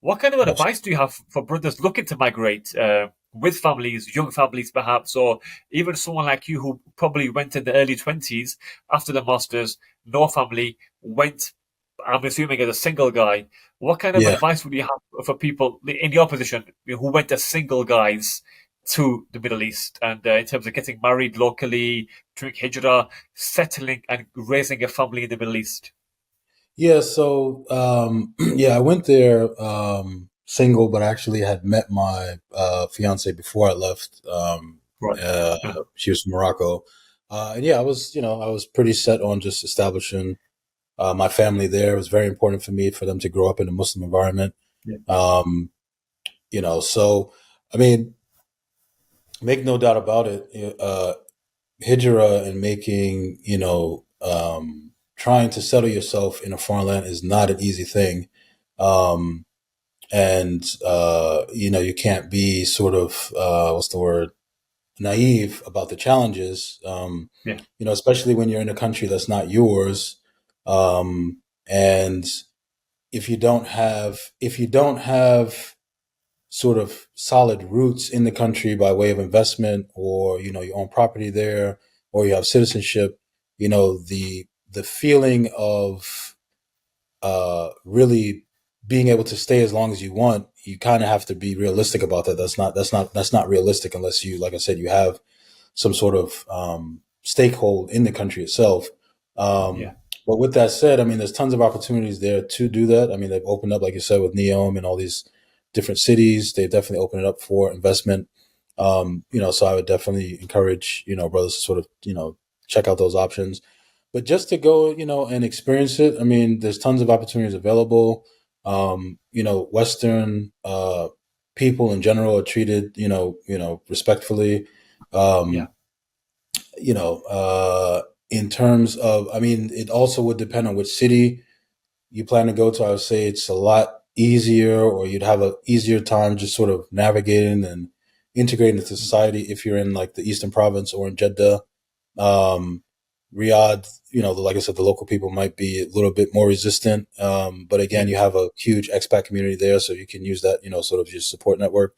What kind of Yes. advice do you have for brothers looking to migrate with families, young families perhaps, or even someone like you who probably went in the early 20s after the masters, no family, went, I'm assuming, as a single guy. What kind of Yeah. advice would you have for people in your position who went as single guys to the Middle East and in terms of getting married locally, doing hijrah, settling and raising a family in the Middle East? Yeah. So, yeah, I went there single, but I actually had met my fiance before I left. Right. Uh, Yeah. she was from Morocco. And yeah, I was pretty set on just establishing my family there. It was very important for me for them to grow up in a Muslim environment. Yeah. Um, so, I mean, make no doubt about it. Hijrah and making, trying to settle yourself in a foreign land is not an easy thing. Um, and, you can't be sort of, what's the word, naive about the challenges, Yeah. especially when you're in a country that's not yours. And if you don't have sort of solid roots in the country by way of investment, or you own property there, or you have citizenship, the feeling of really being able to stay as long as you want, you kind of have to be realistic about that. That's not realistic unless you, like I said, you have some sort of stakehold in the country itself. Yeah. But with that said, I mean, there's tons of opportunities there to do that. I mean, they've opened up, like you said, with Neom and all these different cities. They've definitely opened it up for investment. So I would definitely encourage, brothers to sort of, check out those options. But just to go, and experience it, I mean, there's tons of opportunities available. Western people in general are treated, respectfully. Yeah. Um, in terms of, I mean, it also would depend on which city you plan to go to. I would say it's a lot easier, or you'd have a easier time just sort of navigating and integrating into society if you're in like the Eastern Province or in Jeddah. Um, Riyadh, like I said, the local people might be a little bit more resistant. But Yeah. again, you have a huge expat community there, so you can use that, sort of your support network.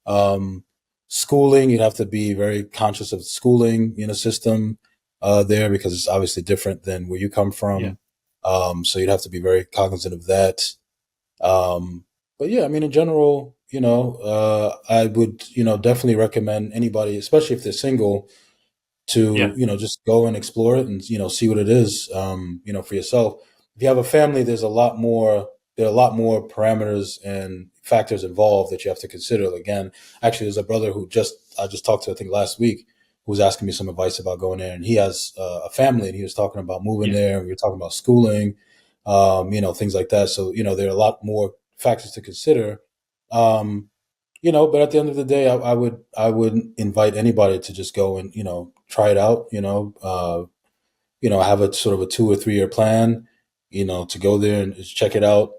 Um, Schooling, you'd have to be very conscious of the schooling, system there, because it's obviously different than where you come Yeah. from. So you'd have to be very cognizant of that. Um, but yeah, I mean, in general, I would, definitely recommend anybody, especially if they're single, to Yeah. just go and explore it and see what it is, for yourself. If you have a family, there are a lot more parameters and factors involved that you have to consider. Again, actually, there's a brother who I just talked to, I think, last week, who was asking me some advice about going there, and he has a family, and he was talking about moving Yeah. there. We were talking about schooling, things like that. So there are a lot more factors to consider. um, but at the end of the day, I would invite anybody to just go and try it out. Have a sort of a 2 or 3 year plan. To go there and just check it out.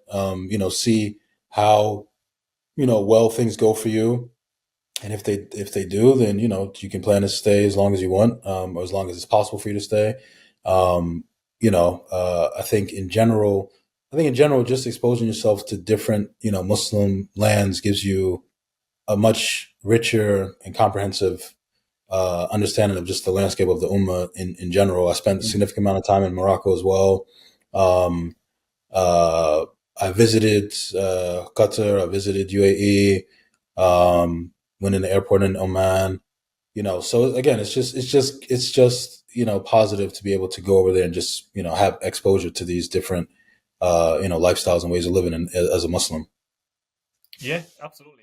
See how well things go for you, and if they do, then you can plan to stay as long as you want, or as long as it's possible for you to stay. Um, I think in general, just exposing yourself to different Muslim lands gives you a much richer and comprehensive understanding of just the landscape of the Ummah in general. I spent a Yeah. significant amount of time in Morocco as well. Um, uh, I visited Qatar. I visited UAE. Went in the airport in Oman. So again, it's just positive to be able to go over there and just have exposure to these different lifestyles and ways of living as a Muslim. Yeah. Absolutely.